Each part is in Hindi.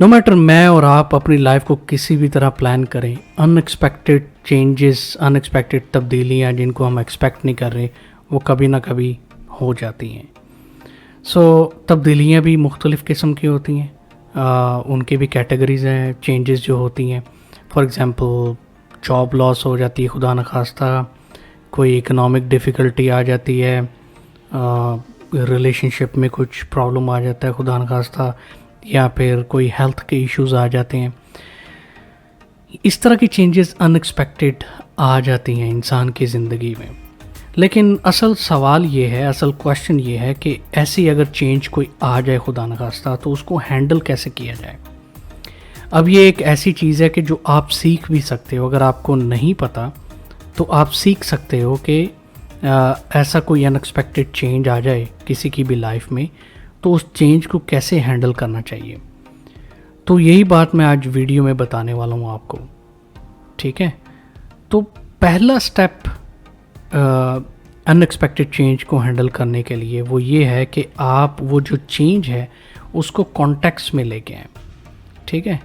नो मैटर मैं और आप अपनी लाइफ को किसी भी तरह प्लान करें, अनएक्सपेक्टेड चेंजेस, अनएक्सपेक्टेड तब्दीलियाँ जिनको हम एक्सपेक्ट नहीं कर रहे, वो कभी ना कभी हो जाती हैं। तब्दीलियाँ भी मुख्तलिफ़ किस्म की होती हैं, उनकी भी कैटेगरीज़ हैं चेंजेस जो होती हैं। फॉर एग्ज़ाम्पल जॉब लॉस हो जाती है खुदा न खास्ता, कोई इकोनॉमिक डिफ़िकल्टी आ जाती है, रिलेशनशिप में कुछ प्रॉब्लम आ जाता है खुदा न खास्ता, या फिर कोई हेल्थ के इश्यूज़ आ जाते हैं। इस तरह की चेंजेस अनएक्सपेक्टेड आ जाती हैं इंसान की ज़िंदगी में। लेकिन असल सवाल ये है, असल क्वेश्चन ये है कि ऐसी अगर चेंज कोई आ जाए खुदा न खास्ता, तो उसको हैंडल कैसे किया जाए। अब ये एक ऐसी चीज़ है कि जो आप सीख भी सकते हो। अगर आपको नहीं पता तो आप सीख सकते हो कि ऐसा कोई अनएक्सपेक्टेड चेंज आ जाए किसी की भी लाइफ में, तो उस चेंज को कैसे हैंडल करना चाहिए। तो यही बात मैं आज वीडियो में बताने वाला हूँ आपको, ठीक है। तो पहला स्टेप अनएक्सपेक्टेड चेंज को हैंडल करने के लिए वो ये है कि आप वो जो चेंज है उसको कॉन्टेक्स्ट में लेके आएँ, ठीक है।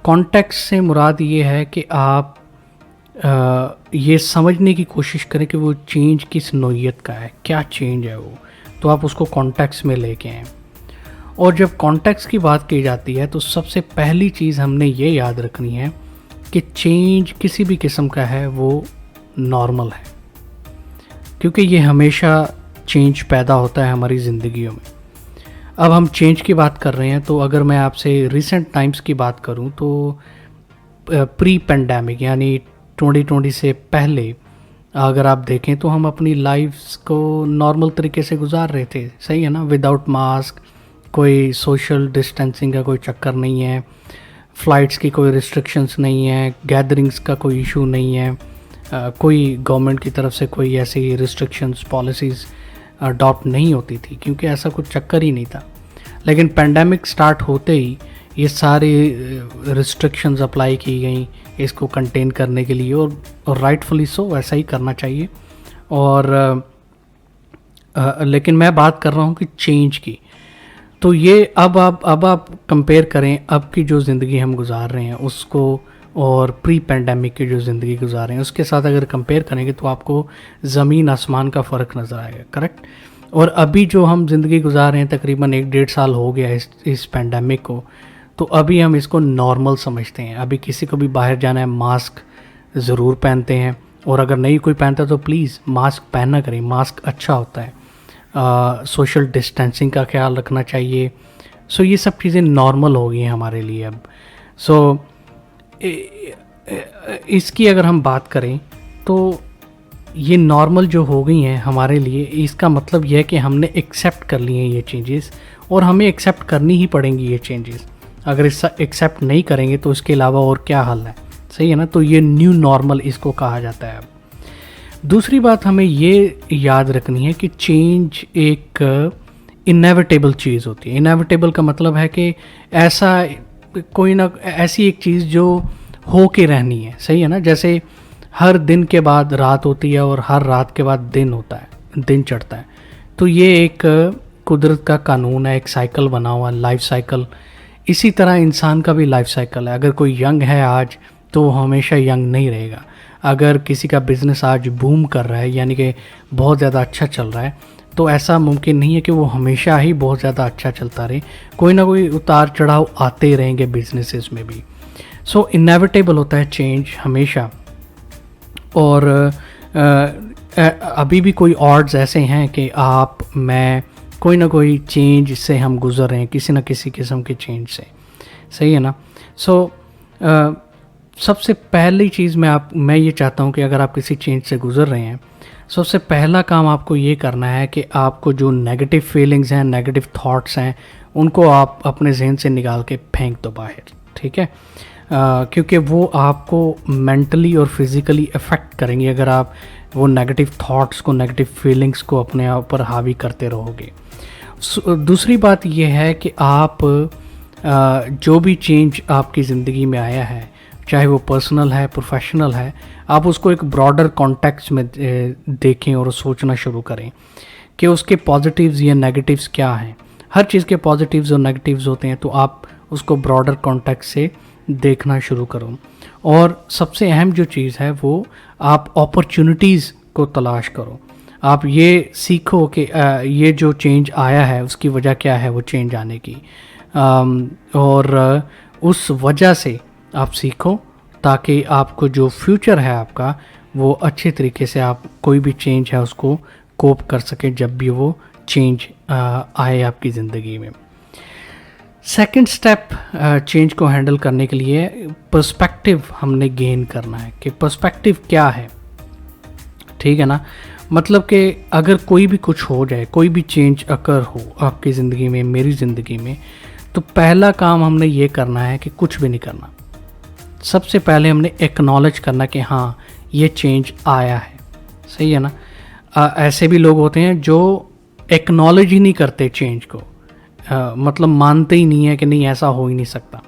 कॉन्टेक्स्ट से मुराद ये है कि आप ये समझने की कोशिश करें कि वो चेंज किस नौइयत का है, क्या चेंज है वो, तो आप उसको कॉन्टेक्स्ट में लेके आएँ। और जब कॉन्टेक्स्ट की बात की जाती है तो सबसे पहली चीज़ हमने ये याद रखनी है कि चेंज किसी भी किस्म का है वो नॉर्मल है, क्योंकि ये हमेशा चेंज पैदा होता है हमारी ज़िंदगियों में। अब हम चेंज की बात कर रहे हैं, तो अगर मैं आपसे रिसेंट टाइम्स की बात करूं तो प्री पेंडेमिक यानी 2020 से पहले अगर आप देखें तो हम अपनी लाइफ्स को नॉर्मल तरीके से गुजार रहे थे, सही है ना। विदाउट मास्क, कोई सोशल डिस्टेंसिंग का कोई चक्कर नहीं है, फ़्लाइट्स की कोई रिस्ट्रिक्शंस नहीं है, गैदरिंग्स का कोई इशू नहीं है, कोई गवर्नमेंट की तरफ से कोई ऐसी रिस्ट्रिक्शंस पॉलिसीज़ अडॉप्ट नहीं होती थी, क्योंकि ऐसा कुछ चक्कर ही नहीं था। लेकिन पेंडेमिक स्टार्ट होते ही ये सारी रिस्ट्रिक्शंस अप्लाई की गई इसको कंटेन करने के लिए, और राइटफुली सो, ऐसा ही करना चाहिए। और लेकिन मैं बात कर रहा हूँ कि चेंज की। तो ये अब आप कंपेयर करें अब की जो ज़िंदगी हम गुजार रहे हैं उसको, और प्री पेंडेमिक की जो ज़िंदगी गुजार रहे हैं उसके साथ अगर कंपेयर करेंगे तो आपको ज़मीन आसमान का फ़र्क नज़र आएगा, करेक्ट। और अभी जो हम ज़िंदगी गुजार रहे हैं, तकरीबन 1-1.5 साल हो गया इस पेंडेमिक को, तो अभी हम इसको नॉर्मल समझते हैं। अभी किसी को भी बाहर जाना है मास्क ज़रूर पहनते हैं, और अगर नहीं कोई पहनता तो प्लीज़ मास्क पहनना करें, मास्क अच्छा होता है। सोशल डिस्टेंसिंग का ख्याल रखना चाहिए। ये सब चीज़ें नॉर्मल हो गई हैं हमारे लिए अब। इसकी अगर हम बात करें तो ये नॉर्मल जो हो गई हैं हमारे लिए, इसका मतलब यह है कि हमने एक्सेप्ट कर लिए हैं ये चेंजेस, और हमें एक्सेप्ट करनी ही पड़ेंगी ये चेंजेस। अगर इसका एक्सेप्ट नहीं करेंगे तो इसके अलावा और क्या हल है, सही है ना। तो ये न्यू नॉर्मल इसको कहा जाता है अब। दूसरी बात हमें ये याद रखनी है कि चेंज एक इनएविटेबल चीज़ होती है। इनएविटेबल का मतलब है कि ऐसा कोई ना ऐसी एक चीज़ जो हो के रहनी है, सही है ना। जैसे हर दिन के बाद रात होती है और हर रात के बाद दिन होता है, दिन चढ़ता है। तो ये एक कुदरत का कानून है, एक साइकिल बना हुआ लाइफ साइकिल। इसी तरह इंसान का भी लाइफ साइकिल है। अगर कोई यंग है आज तो वो हमेशा यंग नहीं रहेगा। अगर किसी का बिज़नेस आज बूम कर रहा है, यानी कि बहुत ज़्यादा अच्छा चल रहा है, तो ऐसा मुमकिन नहीं है कि वो हमेशा ही बहुत ज़्यादा अच्छा चलता रहे। कोई ना कोई उतार चढ़ाव आते ही रहेंगे बिजनेसेस में भी। इनएविटेबल होता है चेंज हमेशा। और अभी भी कोई ऑड्स ऐसे हैं कि आप, मैं, कोई ना कोई चेंज से हम गुज़र रहे हैं, किसी न किसी किस्म के चेंज से, सही है ना। सबसे पहली चीज़ मैं ये चाहता हूँ कि अगर आप किसी चेंज से गुज़र रहे हैं, सबसे पहला काम आपको ये करना है कि आपको जो नेगेटिव फीलिंग्स हैं, नेगेटिव थॉट्स हैं, उनको आप अपने जहन से निकाल के फेंक दो बाहर, ठीक है। क्योंकि वो आपको मेंटली और फिज़िकली अफेक्ट करेंगे अगर आप वो नेगेटिव थॉट्स को, नेगेटिव फीलिंग्स को अपने ऊपर हावी करते रहोगे। दूसरी बात यह है कि आप जो भी चेंज आपकी ज़िंदगी में आया है, चाहे वो पर्सनल है, प्रोफेशनल है, आप उसको एक ब्रॉडर कॉन्टेक्स्ट में देखें और सोचना शुरू करें कि उसके पॉजिटिव्स या नेगेटिव्स क्या हैं। हर चीज़ के पॉजिटिव्स और नेगेटिव्स होते हैं, तो आप उसको ब्रॉडर कॉन्टेक्स्ट से देखना शुरू करो। और सबसे अहम जो चीज़ है वो आप अपॉर्चुनिटीज़ को तलाश करो। आप ये सीखो कि ये जो चेंज आया है उसकी वजह क्या है वो चेंज आने की, और उस वजह से आप सीखो ताकि आपको जो फ्यूचर है आपका वो अच्छे तरीके से आप कोई भी चेंज है उसको कोप कर सके जब भी वो चेंज आए आपकी ज़िंदगी में। सेकंड स्टेप चेंज को हैंडल करने के लिए पर्सपेक्टिव हमने गेन करना है कि पर्सपेक्टिव क्या है, ठीक है ना। मतलब कि अगर कोई भी कुछ हो जाए, कोई भी चेंज अकर हो आपकी ज़िंदगी में, मेरी ज़िंदगी में, तो पहला काम हमने ये करना है कि कुछ भी नहीं करना। सबसे पहले हमने एक्नॉलेज करना कि हाँ ये चेंज आया है, सही है ना। ऐसे भी लोग होते हैं जो एक्नॉलेज ही नहीं करते चेंज को, मतलब मानते ही नहीं है कि नहीं ऐसा हो ही नहीं सकता।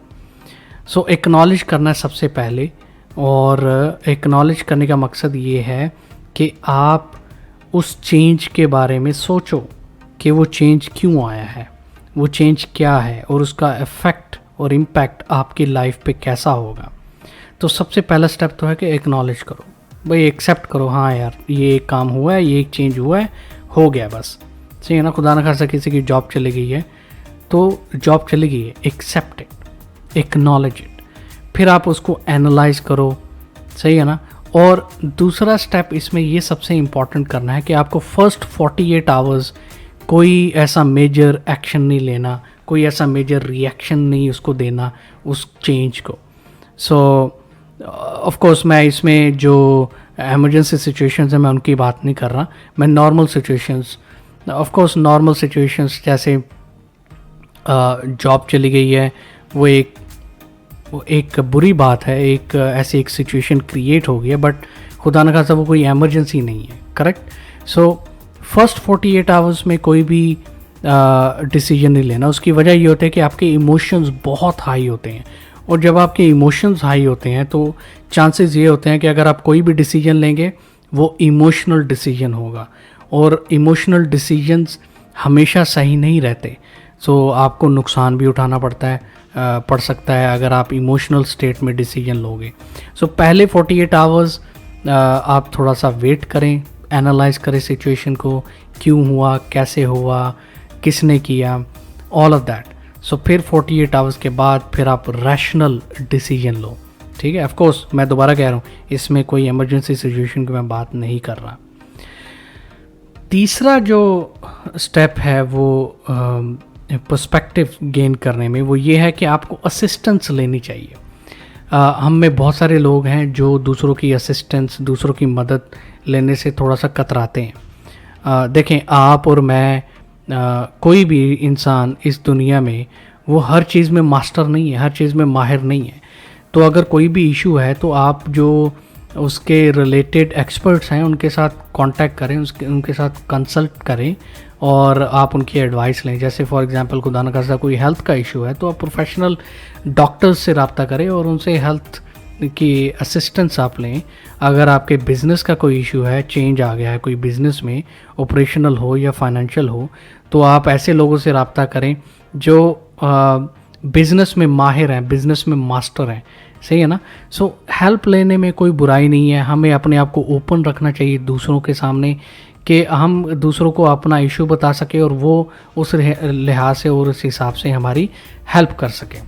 सो एक्नॉलेज करना है सबसे पहले, और एक्नॉलेज करने का मकसद ये है कि आप उस चेंज के बारे में सोचो कि वो चेंज क्यों आया है, वो चेंज क्या है और उसका इफ़ेक्ट और इम्पैक्ट आपकी लाइफ पे कैसा होगा। तो सबसे पहला स्टेप तो है कि एक्नॉलेज करो, भाई एक्सेप्ट करो, हाँ यार ये एक काम हुआ है, ये एक चेंज हुआ है, हो गया बस, सही है ना। खुदा न खास्ता किसी की जॉब चली गई है तो जॉब चली गई है, एक्सेप्ट इट, एक्नॉलेज इट, फिर आप उसको एनालाइज करो, सही है ना। और दूसरा स्टेप इसमें ये सबसे इम्पॉर्टेंट करना है कि आपको फर्स्ट 48 आवर्स कोई ऐसा मेजर एक्शन नहीं लेना, कोई ऐसा मेजर रिएक्शन नहीं उसको देना उस चेंज को। सो ऑफ कोर्स मैं इसमें जो एमरजेंसी सिचुएशंस है मैं उनकी बात नहीं कर रहा, मैं normal situations, of course normal situations जैसे जॉब चली गई है वो एक बुरी बात है, एक ऐसी एक सिचुएशन क्रिएट हो गई है, बट खुदा न खास्ता वो कोई एमरजेंसी नहीं है, करेक्ट। सो फर्स्ट 48 आवर्स में कोई भी डिसीजन नहीं लेना। उसकी वजह ये होती है कि आपके इमोशंस बहुत हाई होते हैं, और जब आपके इमोशंस हाई होते हैं तो चांसेस ये होते हैं कि अगर आप कोई भी डिसीजन लेंगे वो इमोशनल डिसीजन होगा, और इमोशनल डिसीजंस हमेशा सही नहीं रहते। सो आपको नुकसान भी उठाना पड़ सकता है अगर आप इमोशनल स्टेट में डिसीजन लोगे। सो पहले 48 आवर्स आप थोड़ा सा वेट करें, एनालाइज करें सिचुएशन को, क्यों हुआ, कैसे हुआ, किसने किया, ऑल ऑफ दैट। सो फिर 48 आवर्स के बाद फिर आप रैशनल डिसीजन लो, ठीक है। ऑफ कोर्स मैं दोबारा कह रहा हूँ इसमें कोई इमरजेंसी सिचुएशन की मैं बात नहीं कर रहा। तीसरा जो स्टेप है वो पर्सपेक्टिव गेन करने में वो ये है कि आपको असिस्टेंस लेनी चाहिए। हम में बहुत सारे लोग हैं जो दूसरों की असिस्टेंस, दूसरों की मदद लेने से थोड़ा सा कतराते हैं। देखें आप और मैं, कोई भी इंसान इस दुनिया में वो हर चीज़ में मास्टर नहीं है, हर चीज़ में माहिर नहीं है। तो अगर कोई भी इशू है तो आप जो उसके रिलेटेड एक्सपर्ट्स हैं उनके साथ कांटेक्ट करें, उनके साथ कंसल्ट करें और आप उनकी एडवाइस लें। जैसे फॉर एग्जांपल खुदा न खास्ता कोई हेल्थ का इशू है तो आप प्रोफेशनल डॉक्टर्स से रब्ता करें और उनसे हेल्थ की असिस्टेंस आप लें। अगर आपके बिज़नेस का कोई इशू है, चेंज आ गया है कोई बिज़नेस में, ऑपरेशनल हो या फाइनेंशियल हो, तो आप ऐसे लोगों से रब्ता करें जो बिज़नेस में माहिर हैं, बिज़नेस में मास्टर हैं, सही है ना। सो हेल्प लेने में कोई बुराई नहीं है। हमें अपने आप को ओपन रखना चाहिए दूसरों के सामने कि हम दूसरों को अपना इशू बता सकें और वो उस लिहाज से और उस हिसाब से हमारी हेल्प कर सकें।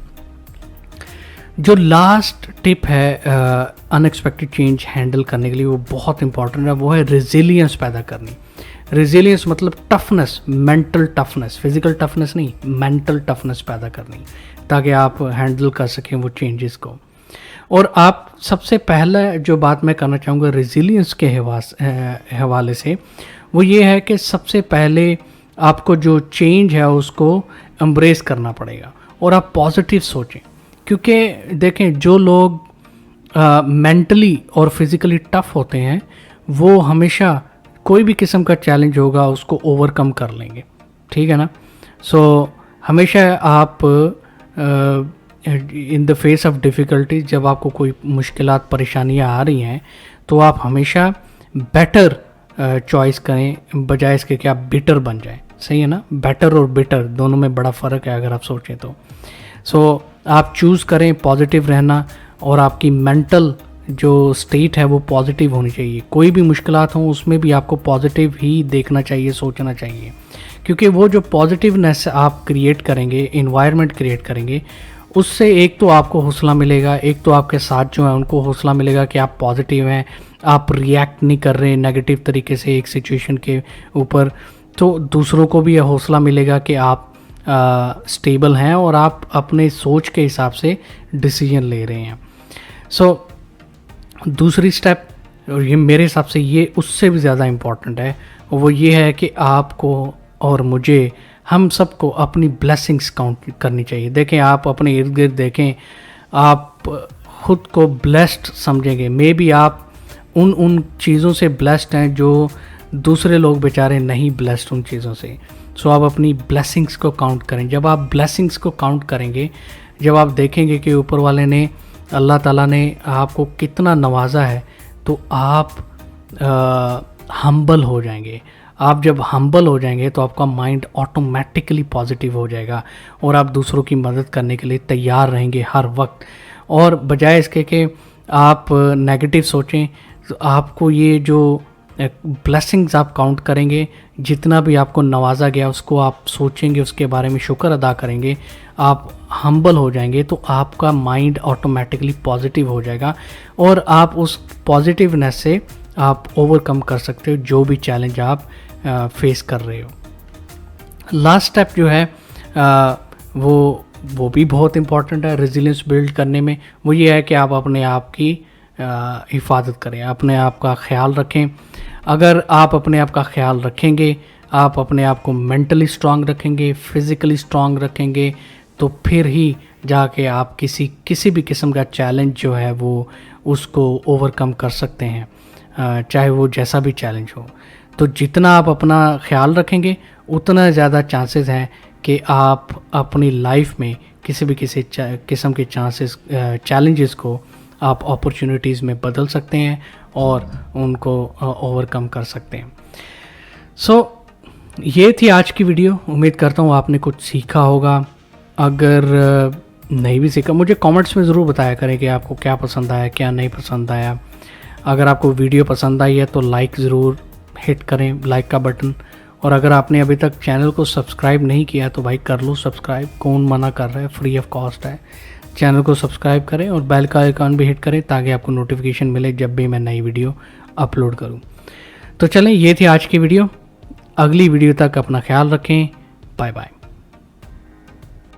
जो लास्ट टिप है अनएक्सपेक्टेड चेंज हैंडल करने के लिए, वो बहुत इंपॉर्टेंट है, वो है रेजिलियंस पैदा करनी। रेजिलियंस मतलब toughness, mental toughness, physical toughness नहीं, मेंटल टफनेस पैदा करनी ताकि आप हैंडल कर सकें वो चेंजेस को। और आप सबसे पहला जो बात मैं करना चाहूँगा रेजिलियंस के हवाले से, वो ये है कि सबसे पहले आपको जो चेंज है उसको एम्ब्रेस करना पड़ेगा और आप पॉजिटिव सोचें। क्योंकि देखें जो लोग मेंटली और फिज़िकली टफ होते हैं वो हमेशा कोई भी किस्म का चैलेंज होगा उसको ओवरकम कर लेंगे, ठीक है ना। सो हमेशा आप in the face of difficulties, जब आपको कोई मुश्किलात, परेशानियाँ आ रही हैं तो आप हमेशा बेटर चॉइस करें बजाय इसके कि आप बिटर बन जाएं, सही है ना। बेटर और बिटर दोनों में बड़ा फ़र्क है अगर आप सोचें तो। सो आप चूज़ करें पॉजिटिव रहना, और आपकी मेंटल जो स्टेट है वो पॉजिटिव होनी चाहिए। कोई भी मुश्किलात हों उसमें भी आपको पॉजिटिव ही देखना चाहिए, सोचना चाहिए, क्योंकि वो जो पॉजिटिवनेस आप क्रिएट करेंगे, इन्वायरमेंट क्रिएट करेंगे, उससे एक तो आपको हौसला मिलेगा, एक तो आपके साथ जो है उनको हौसला मिलेगा कि आप पॉजिटिव हैं, आप रिएक्ट नहीं कर रहे नेगेटिव तरीके से एक सिचुएशन के ऊपर, तो दूसरों को भी यह हौसला मिलेगा कि आप स्टेबल हैं और आप अपने सोच के हिसाब से डिसीजन ले रहे हैं। सो दूसरी स्टेप, और ये मेरे हिसाब से ये उससे भी ज़्यादा इम्पॉर्टेंट है, वो ये है कि आपको और मुझे, हम सबको अपनी ब्लेसिंग्स काउंट करनी चाहिए। देखें, आप अपने इर्द गिर्द देखें, आप खुद को ब्लेस्ड समझेंगे। मे बी आप उन चीज़ों से ब्लेस्ड हैं जो दूसरे लोग बेचारे नहीं ब्लेस्ड उन चीज़ों से। सो आप अपनी ब्लेसिंग्स को काउंट करें। जब आप ब्लेसिंग्स को काउंट करेंगे, जब आप देखेंगे कि ऊपर वाले ने, अल्लाह ताला ने आपको कितना नवाजा है, तो आप हम्बल हो जाएंगे। आप जब हम्बल हो जाएंगे तो आपका माइंड ऑटोमेटिकली पॉजिटिव हो जाएगा और आप दूसरों की मदद करने के लिए तैयार रहेंगे हर वक्त। और बजाय इसके कि आप नेगेटिव सोचें, तो आपको ये जो ब्लेसिंग्स आप काउंट करेंगे, जितना भी आपको नवाजा गया उसको आप सोचेंगे, उसके बारे में शुक्र अदा करेंगे, आप हम्बल हो जाएंगे, तो आपका माइंड ऑटोमेटिकली पॉजिटिव हो जाएगा और आप उस पॉजिटिवनेस से आप ओवरकम कर सकते हो जो भी चैलेंज आप फेस कर रहे हो। लास्ट स्टेप जो है वो भी बहुत इम्पॉर्टेंट है रेजिलियंस बिल्ड करने में। वो ये है कि आप अपने आप की हिफाजत करें, अपने आप का ख्याल रखें। अगर आप अपने आप का ख्याल रखेंगे, आप अपने आप को मेंटली स्ट्रांग रखेंगे, फिज़िकली स्ट्रांग रखेंगे, तो फिर ही जाके आप किसी भी किस्म का चैलेंज जो है वो उसको ओवरकम कर सकते हैं, चाहे वो जैसा भी चैलेंज हो। तो जितना आप अपना ख्याल रखेंगे उतना ज़्यादा चांसेस हैं कि आप अपनी लाइफ में किसी किस्म के चैलेंजेस को आप अपॉर्चुनिटीज़ में बदल सकते हैं और उनको ओवरकम कर सकते हैं। सो ये थी आज की वीडियो। उम्मीद करता हूँ आपने कुछ सीखा होगा। अगर नहीं भी सीखा, मुझे कमेंट्स में ज़रूर बताया करें कि आपको क्या पसंद आया, क्या नहीं पसंद आया। अगर आपको वीडियो पसंद आई है तो लाइक ज़रूर हिट करें, लाइक का बटन। और अगर आपने अभी तक चैनल को सब्सक्राइब नहीं किया तो भाई कर लो सब्सक्राइब, कौन मना कर रहा है, फ्री ऑफ कॉस्ट है। चैनल को सब्सक्राइब करें और बेल का आइकन भी हिट करें ताकि आपको नोटिफिकेशन मिले जब भी मैं नई वीडियो अपलोड करूं। तो चलें, ये थी आज की वीडियो। अगली वीडियो तक अपना ख्याल रखें। Bye bye.